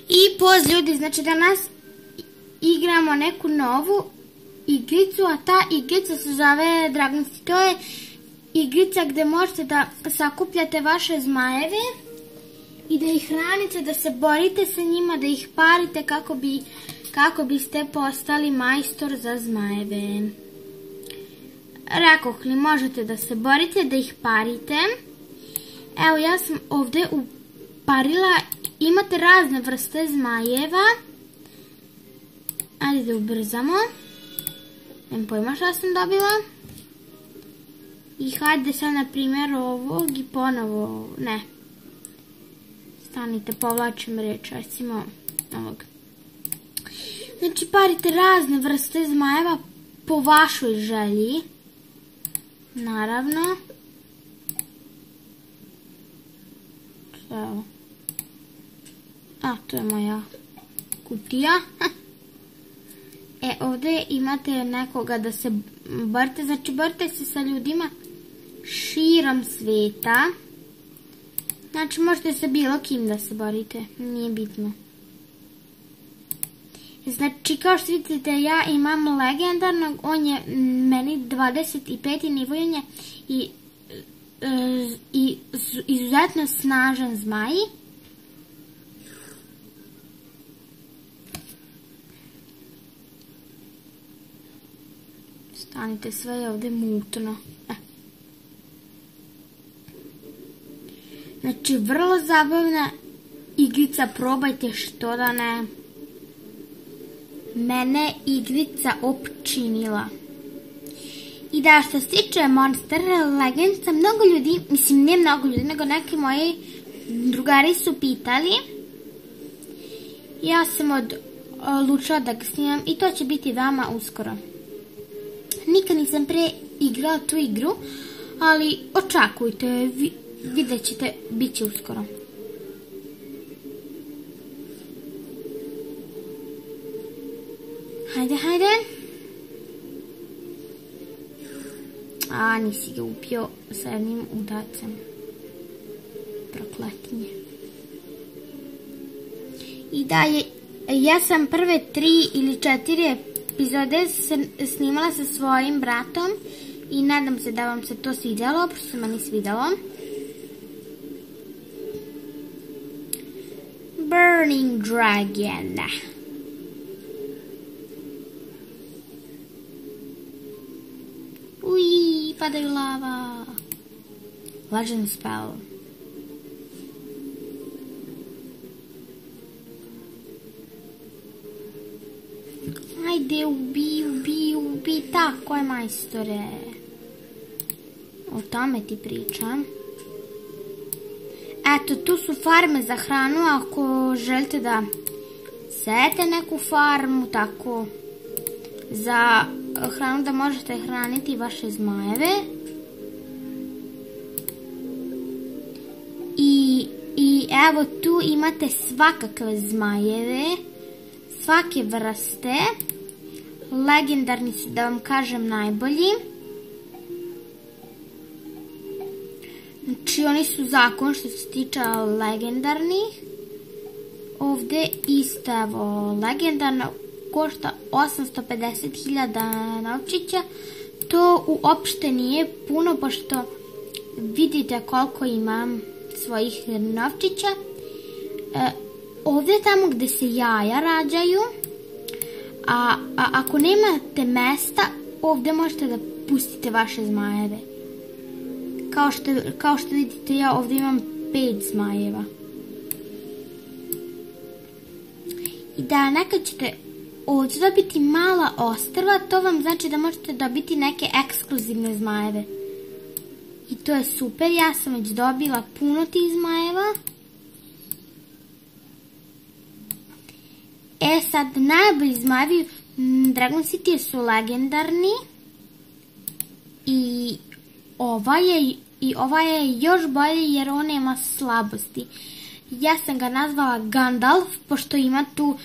I poz ljudi, znači danas igramo neku novu igricu, a ta igrica se zove Dragonci. To je igrica gde možete da sakupljate vaše zmajeve i da ih hranite, da se borite sa njima, da ih parite kako biste postali majstor za zmajeve. Rekoh li, možete da se borite, da ih parite. Evo, ja sam ovde uparila, imate razne vrste zmajeva. Ajde da ubrzamo. Nemam pojma šta sam dobila. I hajde sad na primjer ovog i ponovo, ne. Stanite, povlačim reč, recimo ovog. Znači parite razne vrste zmajeva po vašoj želji. Naravno. Evo. A, to je moja kutija. Ovdje imate nekoga da se borite, znači borite se sa ljudima širom sveta. Znači možete sa bilo kim da se borite, nije bitno. Znači kao što vidite ja imam legendarnog, on je meni 25. nivo i izuzetno snažan zmaj. Stanite, sve je ovdje mutno. Znači vrlo zabavna igrica, probajte, što da ne. Mene igrica opčinila. I da, što se tiče Monster Legendsa, mnogo ljudi, mislim ne mnogo ljudi, nego neki moji drugari su pitali. Ja sam odlučila da ga snimam i to će biti vama uskoro. Nikad nisam pre igrala tu igru, ali očekujte, vidjet ćete, bit će uskoro. Hajde, hajde. A, nisi ga upio sa jednim udacem. Prokletinje. I da, ja sam prve 3 ili 4 epizode snimala sa svojim bratom i nadam se da vam se to svidjelo, pošto se meni svidjelo. Burning Dragon. Uj, padaju lava. Legend spell. Ajde, ubi, tako je, majstore. O tome ti pričam. Eto, tu su farme za hranu, ako želite da sejete neku farmu, tako, za hranu da možete hraniti vaše zmajeve. I evo tu imate svakakve zmajeve, svake vrste. Legendarni su, da vam kažem, najbolji. Znači oni su zakon što se tiče legendarnih. Ovdje isto, evo, legendarno košta 850.000 novčića. To uopšte nije puno, pošto vidite koliko imam svojih novčića. Ovdje je tamo gde se jaja rađaju. A ako nemate mesta, ovdje možete da pustite vaše zmajeve. Kao što vidite, ja ovdje imam 5 zmajeva. I da, nekad ćete ovdje dobiti mala ostrva, to vam znači da možete dobiti neke ekskluzivne zmajeve. I to je super, ja sam već dobila puno tih zmajeva. Sad, najbolji zmajevi Dragon City su legendarni. I ova je još bolje jer on nema slabosti. Ja sam ga nazvala Gandalf, pošto ima tu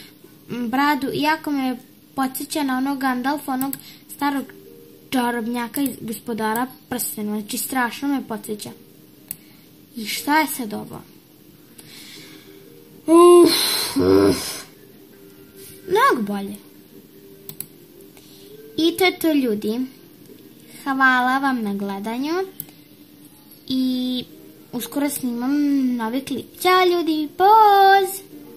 bradu, iako me podsjeća na onog Gandalfa, onog starog čarobnjaka iz Gospodara prstenova. Znači, strašno me podsjeća. I šta je sad ovo? Mnogo bolje. I to je to, ljudi. Hvala vam na gledanju. I uskoro snimam novi klip. Ćao ljudi, poz!